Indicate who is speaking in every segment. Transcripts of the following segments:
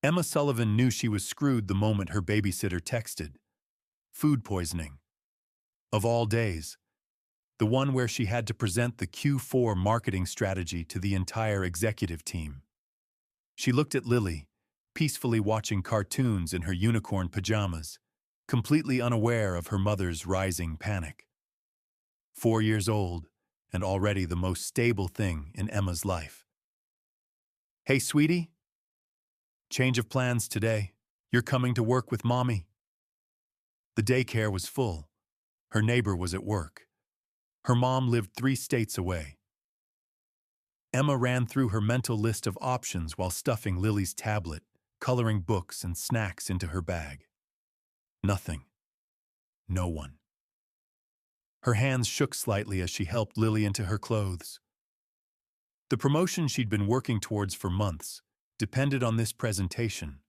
Speaker 1: Emma Sullivan knew she was screwed the moment her babysitter texted. Food poisoning. Of all days, the one where she had to present the Q4 marketing strategy to the entire executive team. She looked at Lily, peacefully watching cartoons in her unicorn pajamas, completely unaware of her mother's rising panic. 4 years old, and already the most stable thing in Emma's life. Hey, sweetie? Change of plans today. You're coming to work with Mommy. The daycare was full. Her neighbor was at work. Her mom lived 3 states away. Emma ran through her mental list of options while stuffing Lily's tablet, coloring books and snacks into her bag. Nothing. No one. Her hands shook slightly as she helped Lily into her clothes. The promotion she'd been working towards for months depended on this presentation.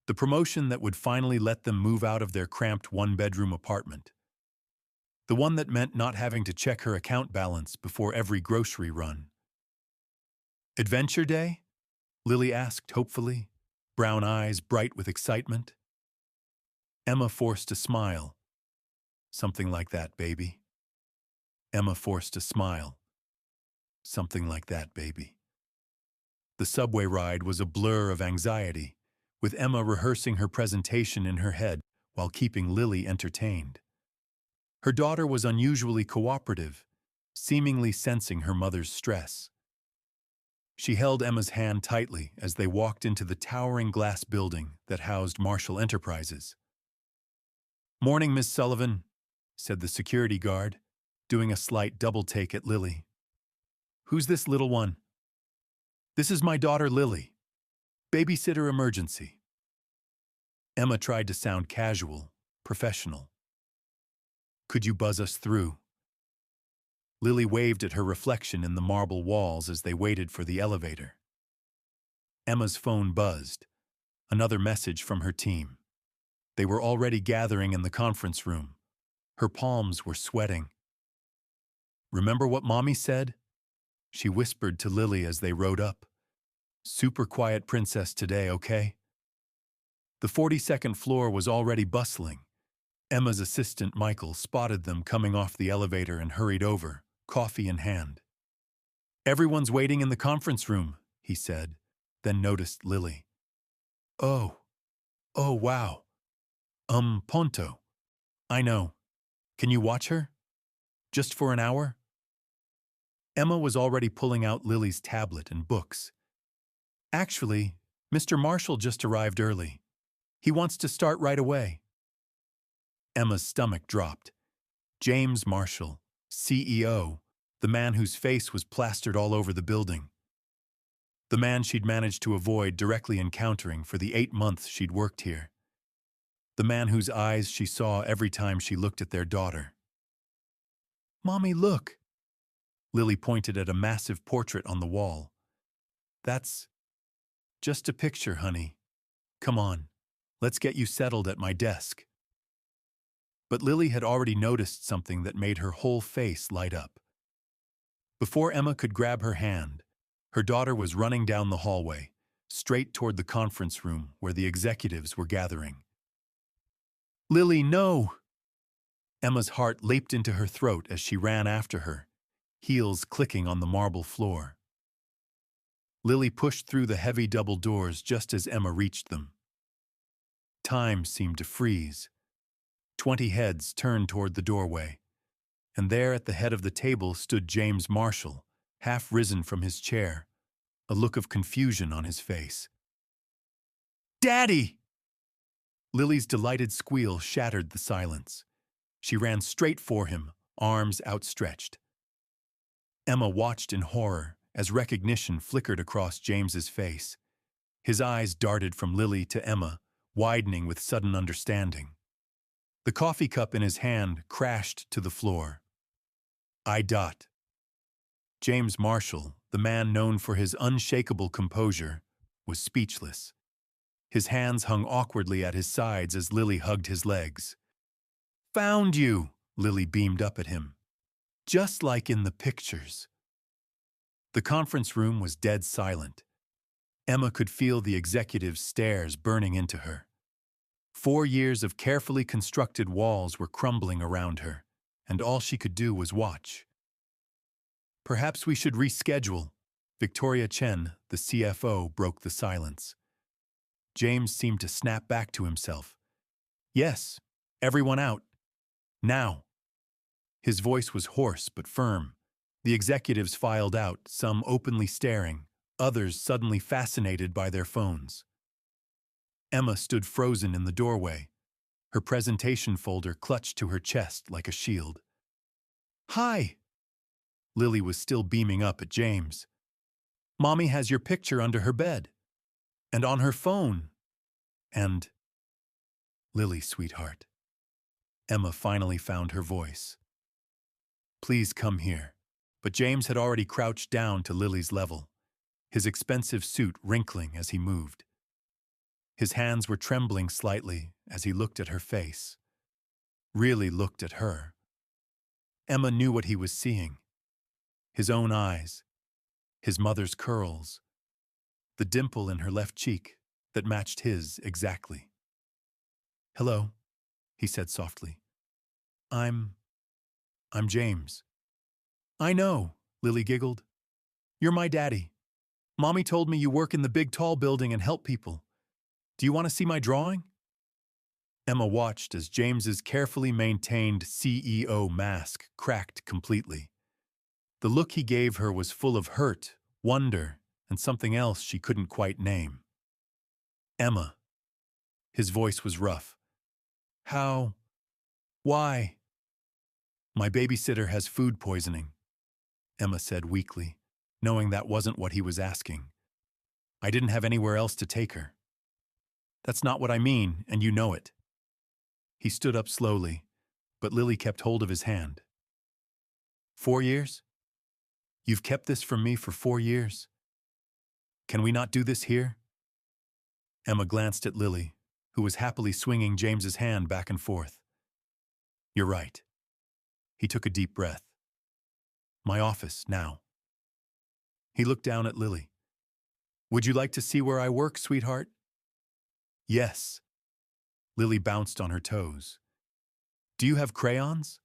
Speaker 1: The promotion that would finally let them move out of their cramped one-bedroom apartment. The one that meant not having to check her account balance before every grocery run. Adventure Day? Lily asked hopefully, brown eyes bright with excitement. Emma forced a smile. Something like that, baby. Emma forced a smile. Something like that, baby. The subway ride was a blur of anxiety, with Emma rehearsing her presentation in her head while keeping Lily entertained. Her daughter was unusually cooperative, seemingly sensing her mother's stress. She held Emma's hand tightly as they walked into the towering glass building that housed Marshall Enterprises. "Morning, Miss Sullivan," said the security guard, doing a slight double-take at Lily. "Who's this little one?" "This is my daughter Lily. Babysitter emergency." Emma tried to sound casual, professional. "Could you buzz us through?" Lily waved at her reflection in the marble walls as they waited for the elevator. Emma's phone buzzed. Another message from her team. They were already gathering in the conference room. Her palms were sweating. "Remember what Mommy said?" she whispered to Lily as they rode up. "Super quiet princess today, okay?" The 42nd floor was already bustling. Emma's assistant Michael spotted them coming off the elevator and hurried over, coffee in hand. "Everyone's waiting in the conference room," he said, then noticed Lily. Oh wow. Ponto. I know. Can you watch her? Just for an hour?" Emma was already pulling out Lily's tablet and books. "Actually, Mr. Marshall just arrived early. He wants to start right away." Emma's stomach dropped. James Marshall, CEO, the man whose face was plastered all over the building. The man she'd managed to avoid directly encountering for the 8 months she'd worked here. The man whose eyes she saw every time she looked at their daughter. "Mommy, look." Lily pointed at a massive portrait on the wall. "That's just a picture, honey. Come on, let's get you settled at my desk." But Lily had already noticed something that made her whole face light up. Before Emma could grab her hand, her daughter was running down the hallway, straight toward the conference room where the executives were gathering. "Lily, no!" Emma's heart leaped into her throat as she ran after her, heels clicking on the marble floor. Lily pushed through the heavy double doors just as Emma reached them. Time seemed to freeze. 20 heads turned toward the doorway, and there at the head of the table stood James Marshall, half risen from his chair, a look of confusion on his face. "Daddy!" Lily's delighted squeal shattered the silence. She ran straight for him, arms outstretched. Emma watched in horror as recognition flickered across James's face. His eyes darted from Lily to Emma, widening with sudden understanding. The coffee cup in his hand crashed to the floor. James Marshall, the man known for his unshakable composure, was speechless. His hands hung awkwardly at his sides as Lily hugged his legs. "Found you!" Lily beamed up at him. "Just like in the pictures." The conference room was dead silent. Emma could feel the executive's stares burning into her. 4 years of carefully constructed walls were crumbling around her, and all she could do was watch. Perhaps we should reschedule. Victoria Chen, the CFO, broke the silence. James seemed to snap back to himself. Yes, everyone out. Now. His voice was hoarse but firm. The executives filed out, some openly staring, others suddenly fascinated by their phones. Emma stood frozen in the doorway, her presentation folder clutched to her chest like a shield. Hi! Lily was still beaming up at James. Mommy has your picture under her bed. And on her phone. And... Lily, sweetheart. Emma finally found her voice. Please come here. But James had already crouched down to Lily's level, his expensive suit wrinkling as he moved. His hands were trembling slightly as he looked at her face. Really looked at her. Emma knew what he was seeing. His own eyes, his mother's curls, the dimple in her left cheek that matched his exactly. Hello, he said softly. I'm James. I know, Lily giggled. You're my daddy. Mommy told me you work in the big tall building and help people. Do you want to see my drawing? Emma watched as James's carefully maintained CEO mask cracked completely. The look he gave her was full of hurt, wonder, and something else she couldn't quite name. Emma. His voice was rough. How? Why? My babysitter has food poisoning, Emma said weakly, knowing that wasn't what he was asking. I didn't have anywhere else to take her. That's not what I mean, and you know it. He stood up slowly, but Lily kept hold of his hand. 4 years? You've kept this from me for 4 years? Can we not do this here? Emma glanced at Lily, who was happily swinging James's hand back and forth. You're right. He took a deep breath. My office, now. He looked down at Lily. Would you like to see where I work, sweetheart? Yes. Lily bounced on her toes. Do you have crayons?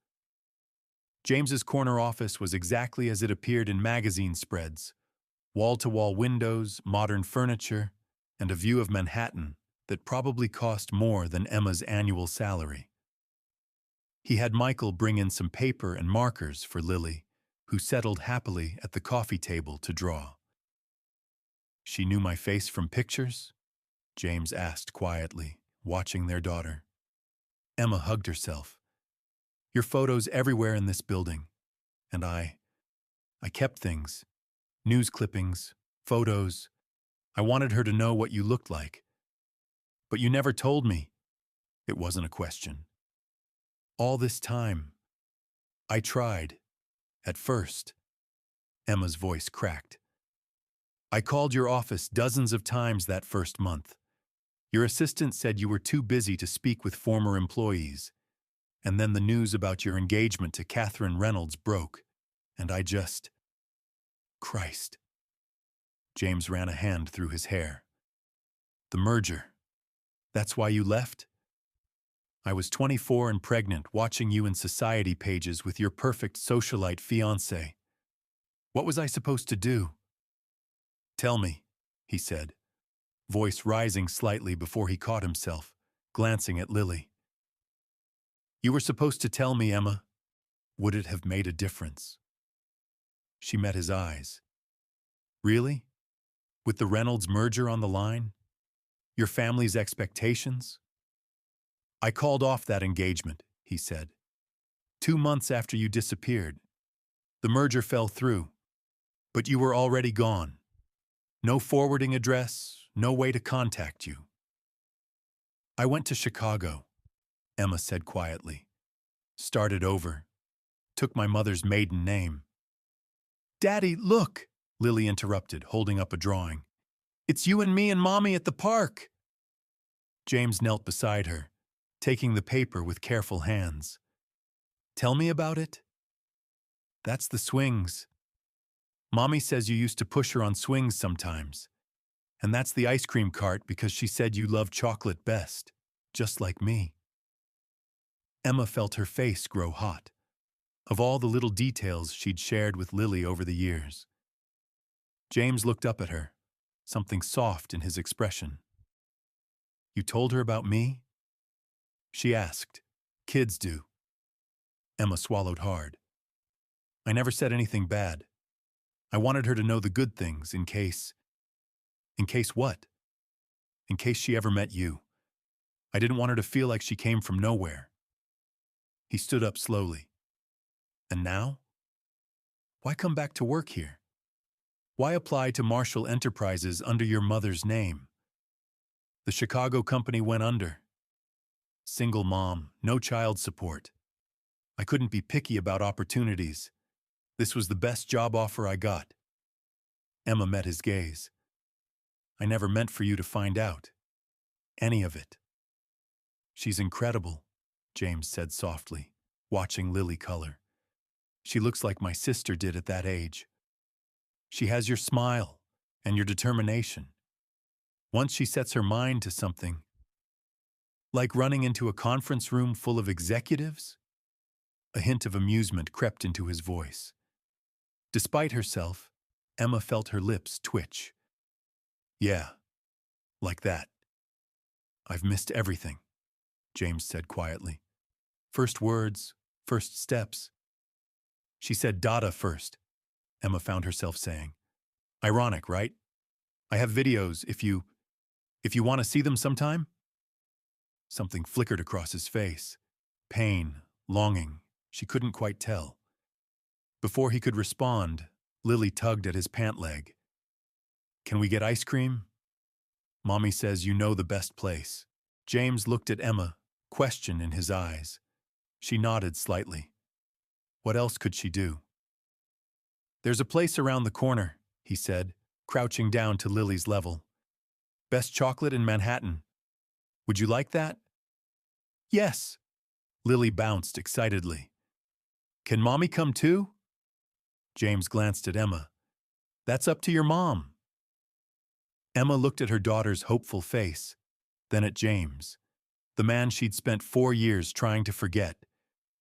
Speaker 1: James's corner office was exactly as it appeared in magazine spreads. Wall-to-wall windows, modern furniture, and a view of Manhattan that probably cost more than Emma's annual salary. He had Michael bring in some paper and markers for Lily, who settled happily at the coffee table to draw. She knew my face from pictures? James asked quietly, watching their daughter. Emma hugged herself. Your photos everywhere in this building. And I kept things. News clippings, photos. I wanted her to know what you looked like. But you never told me. It wasn't a question. All this time, I tried. At first. Emma's voice cracked. I called your office dozens of times that first month. Your assistant said you were too busy to speak with former employees. And then the news about your engagement to Catherine Reynolds broke, and I just... Christ. James ran a hand through his hair. The merger. That's why you left? I was 24 and pregnant, watching you in society pages with your perfect socialite fiancé. What was I supposed to do? Tell me, he said, voice rising slightly before he caught himself, glancing at Lily. You were supposed to tell me, Emma. Would it have made a difference? She met his eyes. Really? With the Reynolds merger on the line? Your family's expectations? I called off that engagement, he said. 2 months after you disappeared. The merger fell through, but you were already gone. No forwarding address, no way to contact you. I went to Chicago, Emma said quietly. Started over. Took my mother's maiden name. Daddy, look, Lily interrupted, holding up a drawing. It's you and me and Mommy at the park. James knelt beside her, taking the paper with careful hands. Tell me about it? That's the swings. Mommy says you used to push her on swings sometimes. And that's the ice cream cart because she said you love chocolate best, just like me. Emma felt her face grow hot. Of all the little details she'd shared with Lily over the years. James looked up at her, something soft in his expression. You told her about me? She asked. Kids do. Emma swallowed hard. I never said anything bad. I wanted her to know the good things in case. In case what? In case she ever met you. I didn't want her to feel like she came from nowhere. He stood up slowly. And now? Why come back to work here? Why apply to Marshall Enterprises under your mother's name? The Chicago company went under. Single mom, no child support. I couldn't be picky about opportunities. This was the best job offer I got. Emma met his gaze. I never meant for you to find out. Any of it. She's incredible, James said softly, watching Lily color. She looks like my sister did at that age. She has your smile and your determination. Once she sets her mind to something, like running into a conference room full of executives? A hint of amusement crept into his voice. Despite herself, Emma felt her lips twitch. Yeah, like that. I've missed everything, James said quietly. First words, first steps. She said Dada first, Emma found herself saying. Ironic, right? I have videos if you want to see them sometime? Something flickered across his face. Pain, longing, she couldn't quite tell. Before he could respond, Lily tugged at his pant leg. Can we get ice cream? Mommy says you know the best place. James looked at Emma, question in his eyes. She nodded slightly. What else could she do? There's a place around the corner, he said, crouching down to Lily's level. Best chocolate in Manhattan. Would you like that? Yes. Lily bounced excitedly. Can Mommy come too? James glanced at Emma. That's up to your mom. Emma looked at her daughter's hopeful face, then at James, the man she'd spent 4 years trying to forget,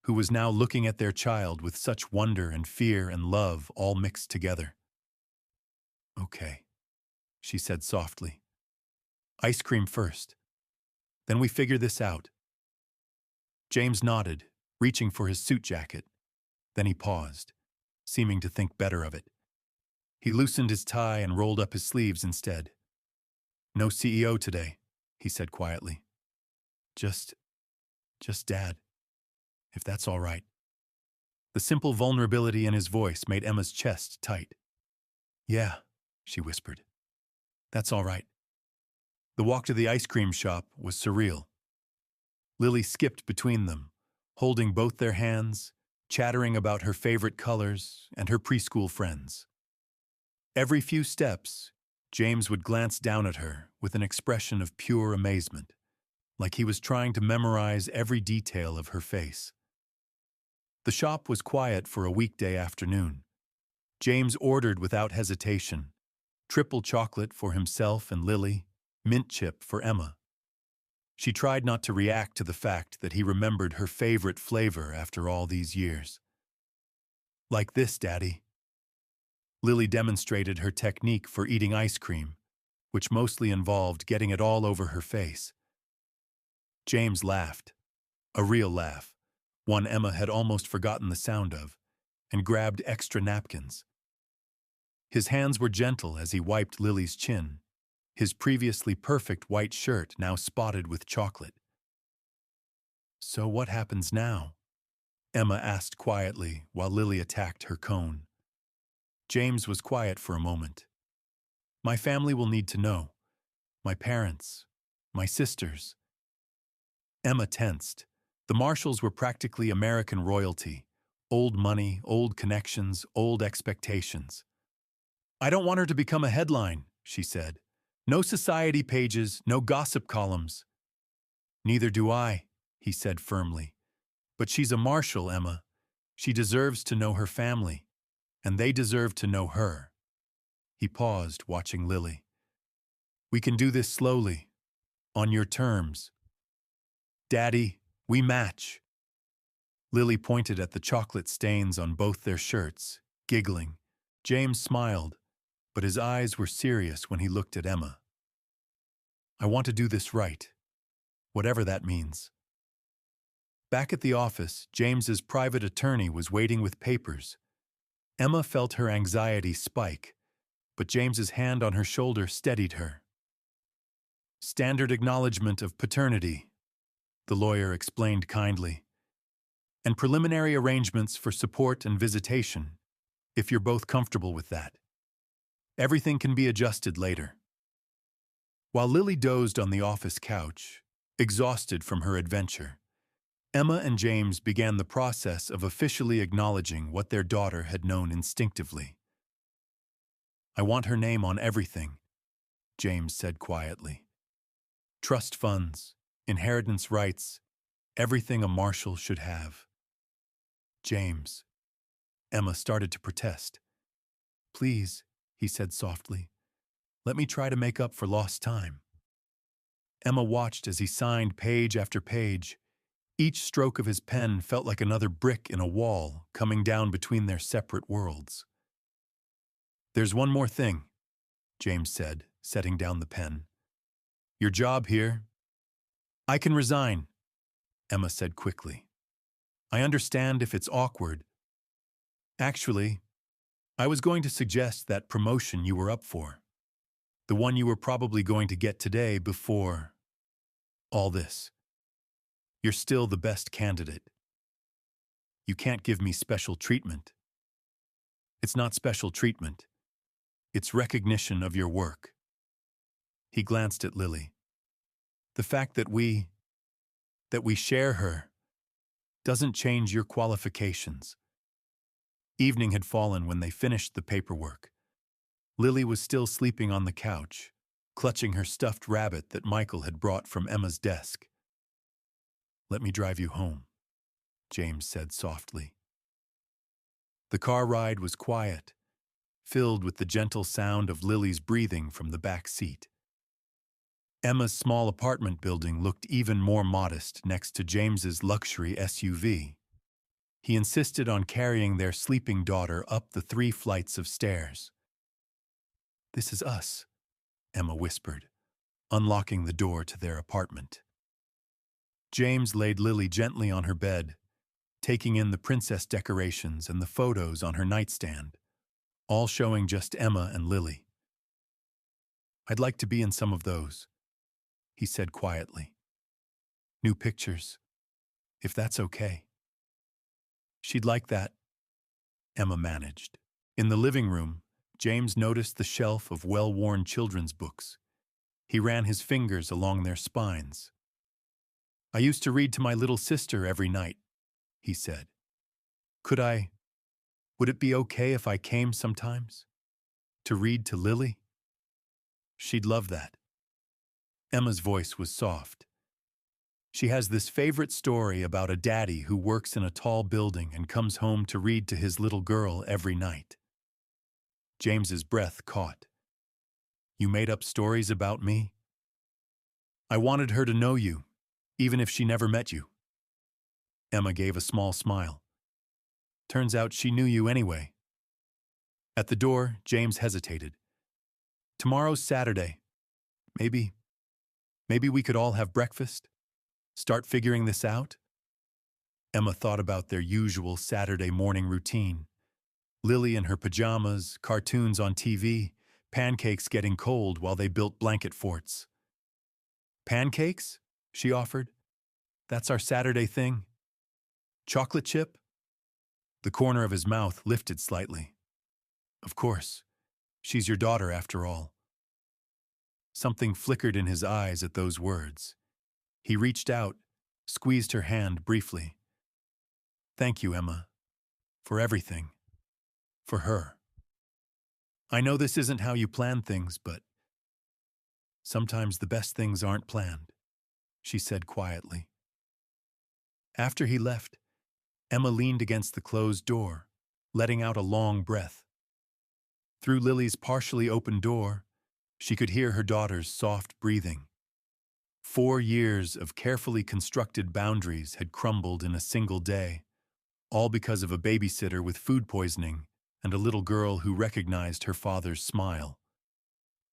Speaker 1: who was now looking at their child with such wonder and fear and love all mixed together. Okay, she said softly. Ice cream first. Then we figure this out. James nodded, reaching for his suit jacket. Then he paused, seeming to think better of it. He loosened his tie and rolled up his sleeves instead. No CEO today, he said quietly. Just Dad, if that's all right. The simple vulnerability in his voice made Emma's chest tight. Yeah, she whispered. That's all right. The walk to the ice cream shop was surreal. Lily skipped between them, holding both their hands, chattering about her favorite colors and her preschool friends. Every few steps, James would glance down at her with an expression of pure amazement, like he was trying to memorize every detail of her face. The shop was quiet for a weekday afternoon. James ordered without hesitation, triple chocolate for himself and Lily, mint chip for Emma. She tried not to react to the fact that he remembered her favorite flavor after all these years. Like this, Daddy. Lily demonstrated her technique for eating ice cream, which mostly involved getting it all over her face. James laughed, a real laugh, one Emma had almost forgotten the sound of, and grabbed extra napkins. His hands were gentle as he wiped Lily's chin, his previously perfect white shirt now spotted with chocolate. So what happens now? Emma asked quietly while Lily attacked her cone. James was quiet for a moment. My family will need to know. My parents. My sisters. Emma tensed. The Marshalls were practically American royalty. Old money, old connections, old expectations. I don't want her to become a headline, she said. No society pages, no gossip columns. Neither do I, he said firmly. But she's a Marshall, Emma. She deserves to know her family, and they deserve to know her. He paused, watching Lily. We can do this slowly, on your terms. Daddy, we match. Lily pointed at the chocolate stains on both their shirts, giggling. James smiled, but his eyes were serious when he looked at Emma. I want to do this right, whatever that means. Back at the office, James's private attorney was waiting with papers. Emma felt her anxiety spike, but James's hand on her shoulder steadied her. Standard acknowledgement of paternity, the lawyer explained kindly, and preliminary arrangements for support and visitation, if you're both comfortable with that. Everything can be adjusted later. While Lily dozed on the office couch, exhausted from her adventure, Emma and James began the process of officially acknowledging what their daughter had known instinctively. I want her name on everything, James said quietly. Trust funds, inheritance rights, everything a marshal should have. James. Emma started to protest. Please, he said softly, let me try to make up for lost time. Emma watched as he signed page after page. Each stroke of his pen felt like another brick in a wall coming down between their separate worlds. There's one more thing, James said, setting down the pen. Your job here? I can resign, Emma said quickly. I understand if it's awkward. Actually, I was going to suggest that promotion you were up for. The one you were probably going to get today before all this. You're still the best candidate. You can't give me special treatment. It's not special treatment. It's recognition of your work. He glanced at Lily. The fact that we share her doesn't change your qualifications. Evening had fallen when they finished the paperwork. Lily was still sleeping on the couch, clutching her stuffed rabbit that Michael had brought from Emma's desk. Let me drive you home, James said softly. The car ride was quiet, filled with the gentle sound of Lily's breathing from the back seat. Emma's small apartment building looked even more modest next to James's luxury SUV. He insisted on carrying their sleeping daughter up the 3 flights of stairs. This is us, Emma whispered, unlocking the door to their apartment. James laid Lily gently on her bed, taking in the princess decorations and the photos on her nightstand, all showing just Emma and Lily. I'd like to be in some of those, he said quietly. New pictures, if that's okay. She'd like that, Emma managed. In the living room, James noticed the shelf of well-worn children's books. He ran his fingers along their spines. I used to read to my little sister every night, he said. Would it be okay if I came sometimes? To read to Lily? She'd love that. Emma's voice was soft. She has this favorite story about a daddy who works in a tall building and comes home to read to his little girl every night. James's breath caught. You made up stories about me? I wanted her to know you, even if she never met you. Emma gave a small smile. Turns out she knew you anyway. At the door, James hesitated. Tomorrow's Saturday. Maybe we could all have breakfast? Start figuring this out? Emma thought about their usual Saturday morning routine. Lily in her pajamas, cartoons on TV, pancakes getting cold while they built blanket forts. Pancakes? She offered. That's our Saturday thing. Chocolate chip? The corner of his mouth lifted slightly. Of course. She's your daughter after all. Something flickered in his eyes at those words. He reached out, squeezed her hand briefly. Thank you, Emma. For everything. For her. I know this isn't how you plan things, but sometimes the best things aren't planned, she said quietly. After he left, Emma leaned against the closed door, letting out a long breath. Through Lily's partially open door, She could hear her daughter's soft breathing. 4 years of carefully constructed boundaries had crumbled in a single day, all because of a babysitter with food poisoning and a little girl who recognized her father's smile.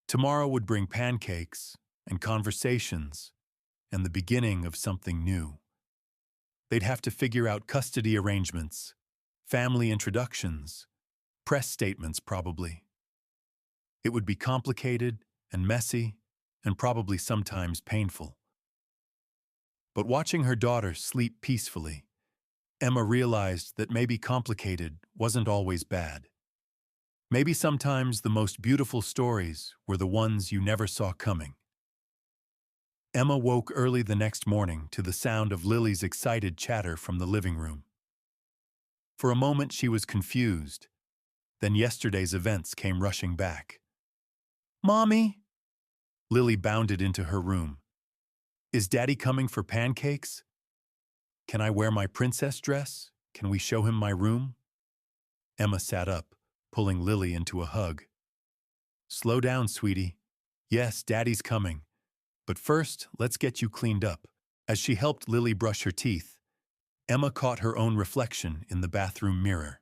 Speaker 1: Tomorrow would bring pancakes and conversations and the beginning of something new. They'd have to figure out custody arrangements, family introductions, press statements probably. It would be complicated and messy and probably sometimes painful. But watching her daughter sleep peacefully, Emma realized that maybe complicated wasn't always bad. Maybe sometimes the most beautiful stories were the ones you never saw coming. Emma woke early the next morning to the sound of Lily's excited chatter from the living room. For a moment she was confused. Then yesterday's events came rushing back. "Mommy!" Lily bounded into her room. "Is Daddy coming for pancakes? Can I wear my princess dress? Can we show him my room?" Emma sat up, pulling Lily into a hug. "Slow down, sweetie. Yes, Daddy's coming. But first, let's get you cleaned up." As she helped Lily brush her teeth, Emma caught her own reflection in the bathroom mirror.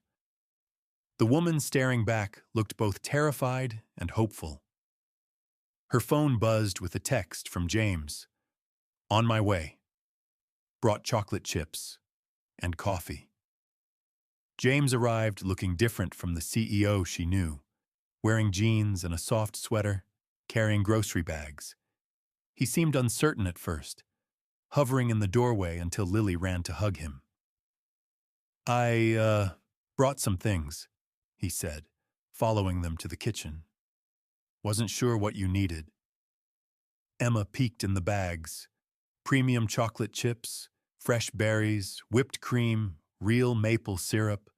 Speaker 1: The woman staring back looked both terrified and hopeful. Her phone buzzed with a text from James. "On my way. Brought chocolate chips and coffee." James arrived looking different from the CEO she knew, wearing jeans and a soft sweater, carrying grocery bags. He seemed uncertain at first, hovering in the doorway until Lily ran to hug him. "I brought some things," he said, following them to the kitchen. "Wasn't sure what you needed." Emma peeked in the bags. Premium chocolate chips, fresh berries, whipped cream, real maple syrup.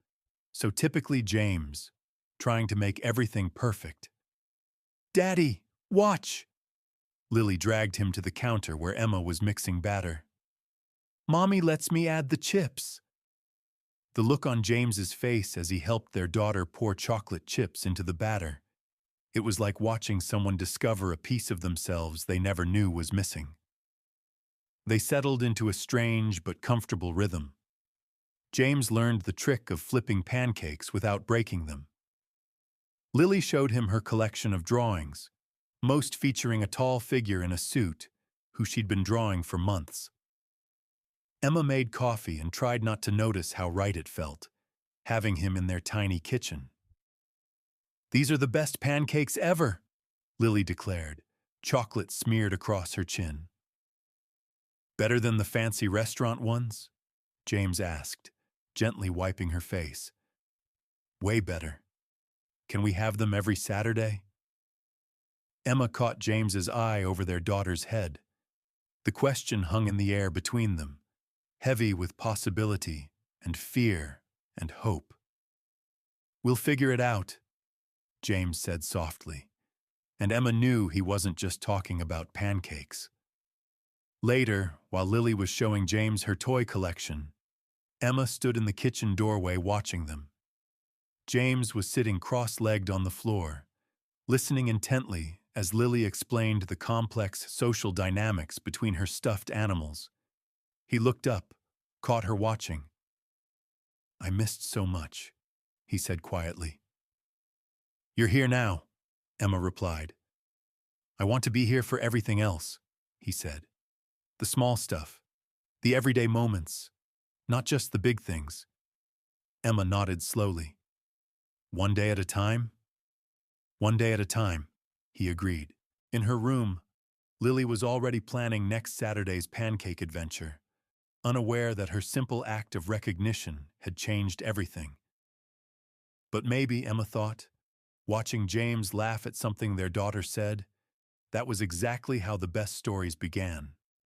Speaker 1: So typically James, trying to make everything perfect. "Daddy, watch!" Lily dragged him to the counter where Emma was mixing batter. "Mommy lets me add the chips." The look on James's face as he helped their daughter pour chocolate chips into the batter. It was like watching someone discover a piece of themselves they never knew was missing. They settled into a strange but comfortable rhythm. James learned the trick of flipping pancakes without breaking them. Lily showed him her collection of drawings, most featuring a tall figure in a suit who she'd been drawing for months. Emma made coffee and tried not to notice how right it felt, having him in their tiny kitchen. "These are the best pancakes ever," Lily declared, chocolate smeared across her chin. "Better than the fancy restaurant ones?" James asked, gently wiping her face. "Way better. Can we have them every Saturday?" Emma caught James's eye over their daughter's head. The question hung in the air between them, heavy with possibility and fear and hope. "We'll figure it out," James said softly, and Emma knew he wasn't just talking about pancakes. Later, while Lily was showing James her toy collection, Emma stood in the kitchen doorway watching them. James was sitting cross-legged on the floor, listening intently as Lily explained the complex social dynamics between her stuffed animals. He looked up, caught her watching. "I missed so much," he said quietly. "You're here now," Emma replied. "I want to be here for everything else," he said. "The small stuff, the everyday moments, not just the big things." Emma nodded slowly. "One day at a time?" "One day at a time," he agreed. In her room, Lily was already planning next Saturday's pancake adventure, unaware that her simple act of recognition had changed everything. But maybe, Emma thought, watching James laugh at something their daughter said, that was exactly how the best stories began.